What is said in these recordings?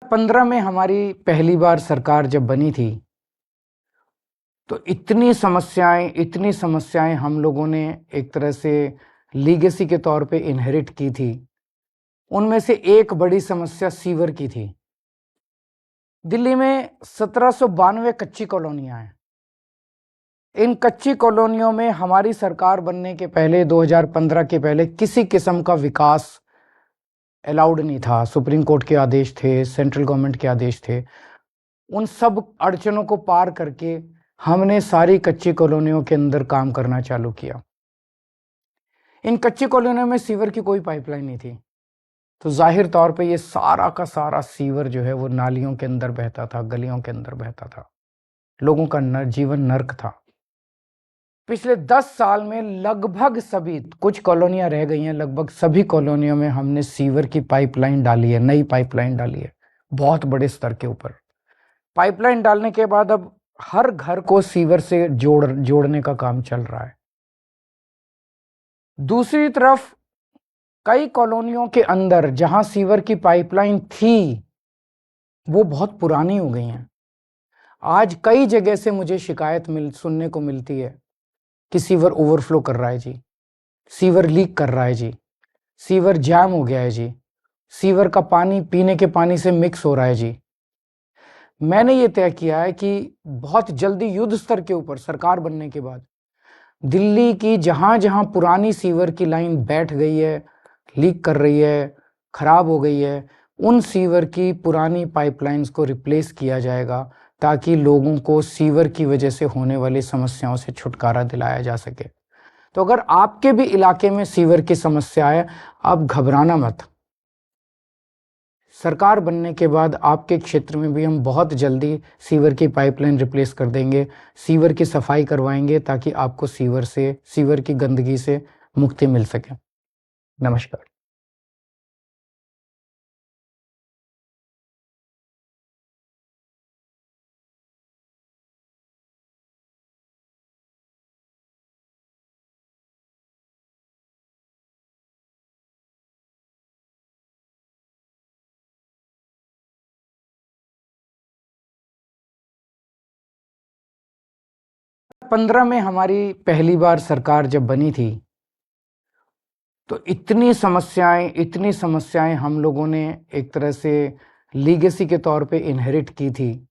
15 में हमारी पहली बार सरकार जब बनी थी तो इतनी समस्याएं हम लोगों ने एक तरह से लीगेसी के तौर पे इनहेरिट की थी। उनमें से एक बड़ी समस्या सीवर की थी। दिल्ली में 1792 कच्ची कॉलोनियां हैं। इन कच्ची कॉलोनियों में हमारी सरकार बनने के पहले 2015 के पहले किसी किस्म का विकास अलाउड नहीं था। सुप्रीम कोर्ट के आदेश थे, सेंट्रल गवर्नमेंट के आदेश थे। उन सब अड़चनों को पार करके हमने सारी कच्ची कॉलोनियों के अंदर काम करना चालू किया। इन कच्ची कॉलोनियों में सीवर की कोई पाइपलाइन नहीं थी, तो जाहिर तौर पे ये सारा का सारा सीवर जो है वो नालियों के अंदर बहता था, गलियों के अंदर बहता था। लोगों का जीवन नर्क था। पिछले 10 साल में लगभग सभी, कुछ कॉलोनियां रह गई हैं, लगभग सभी कॉलोनियों में हमने सीवर की पाइपलाइन डाली है, नई पाइपलाइन डाली है, बहुत बड़े स्तर के ऊपर। पाइपलाइन डालने के बाद अब हर घर को सीवर से जोड़ने का काम चल रहा है। दूसरी तरफ कई कॉलोनियों के अंदर जहां सीवर की पाइपलाइन थी वो बहुत पुरानी हो गई हैं। आज कई जगह से मुझे शिकायत सुनने को मिलती है कि सीवर ओवरफ्लो कर रहा है जी, सीवर लीक कर रहा है जी, सीवर जैम हो गया है जी, सीवर का पानी पीने के पानी से मिक्स हो रहा है जी। मैंने ये तय किया है कि बहुत जल्दी युद्ध स्तर के ऊपर सरकार बनने के बाद दिल्ली की जहां जहां पुरानी सीवर की लाइन बैठ गई है, लीक कर रही है, खराब हो गई है, उन सीवर की पुरानी पाइपलाइंस को रिप्लेस किया जाएगा ताकि लोगों को सीवर की वजह से होने वाली समस्याओं से छुटकारा दिलाया जा सके। तो अगर आपके भी इलाके में सीवर की समस्या है, आप घबराना मत। सरकार बनने के बाद आपके क्षेत्र में भी हम बहुत जल्दी सीवर की पाइपलाइन रिप्लेस कर देंगे, सीवर की सफाई करवाएंगे ताकि आपको सीवर की गंदगी से मुक्ति मिल सके। नमस्कार। पंद्रह में हमारी पहली बार सरकार जब बनी थी तो इतनी समस्याएं हम लोगों ने एक तरह से लीगेसी के तौर पे इनहेरिट की थी।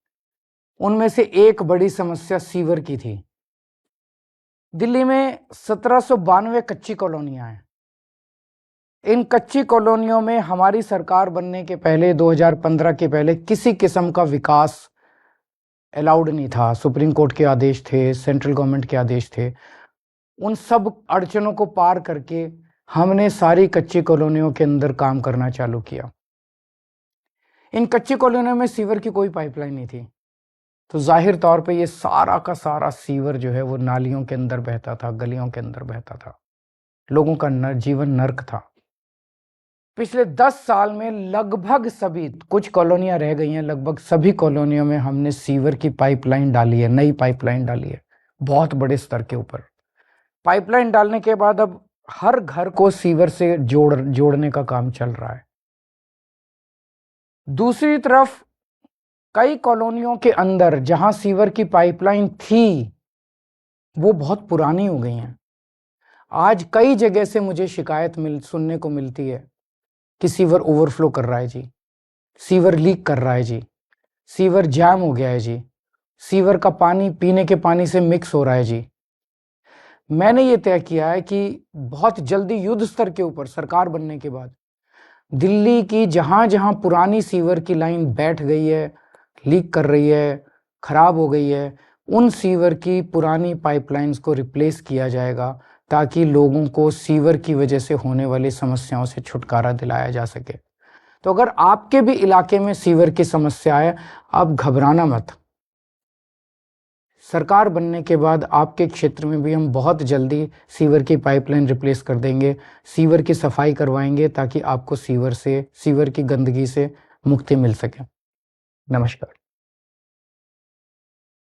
उनमें से एक बड़ी समस्या सीवर की थी। दिल्ली में 1792 कच्ची कॉलोनियां हैं। इन कच्ची कॉलोनियों में हमारी सरकार बनने के पहले 2015 के पहले किसी किस्म का विकास अलाउड नहीं था। सुप्रीम कोर्ट के आदेश थे, सेंट्रल गवर्नमेंट के आदेश थे। उन सब अड़चनों को पार करके हमने सारी कच्ची कॉलोनियों के अंदर काम करना चालू किया। इन कच्ची कॉलोनियों में सीवर की कोई पाइपलाइन नहीं थी, तो जाहिर तौर पे ये सारा का सारा सीवर जो है वो नालियों के अंदर बहता था, गलियों के अंदर बहता था। लोगों का जीवन नर्क था। पिछले 10 साल में लगभग सभी, कुछ कॉलोनियां रह गई हैं, लगभग सभी कॉलोनियों में हमने सीवर की पाइपलाइन डाली है, नई पाइपलाइन डाली है, बहुत बड़े स्तर के ऊपर। पाइपलाइन डालने के बाद अब हर घर को सीवर से जोड़ने का काम चल रहा है। दूसरी तरफ कई कॉलोनियों के अंदर जहां सीवर की पाइपलाइन थी वो बहुत पुरानी हो गई हैं। आज कई जगह से मुझे शिकायत सुनने को मिलती है कि सीवर ओवरफ्लो कर रहा है जी, सीवर लीक कर रहा है जी, सीवर जैम हो गया है जी, सीवर का पानी पीने के पानी से मिक्स हो रहा है जी। मैंने ये तय किया है कि बहुत जल्दी युद्ध स्तर के ऊपर सरकार बनने के बाद दिल्ली की जहां जहां पुरानी सीवर की लाइन बैठ गई है, लीक कर रही है, खराब हो गई है, उन सीवर की पुरानी पाइपलाइंस को रिप्लेस किया जाएगा ताकि लोगों को सीवर की वजह से होने वाली समस्याओं से छुटकारा दिलाया जा सके। तो अगर आपके भी इलाके में सीवर की समस्या है, आप घबराना मत। सरकार बनने के बाद आपके क्षेत्र में भी हम बहुत जल्दी सीवर की पाइपलाइन रिप्लेस कर देंगे, सीवर की सफाई करवाएंगे ताकि आपको सीवर की गंदगी से मुक्ति मिल सके। नमस्कार।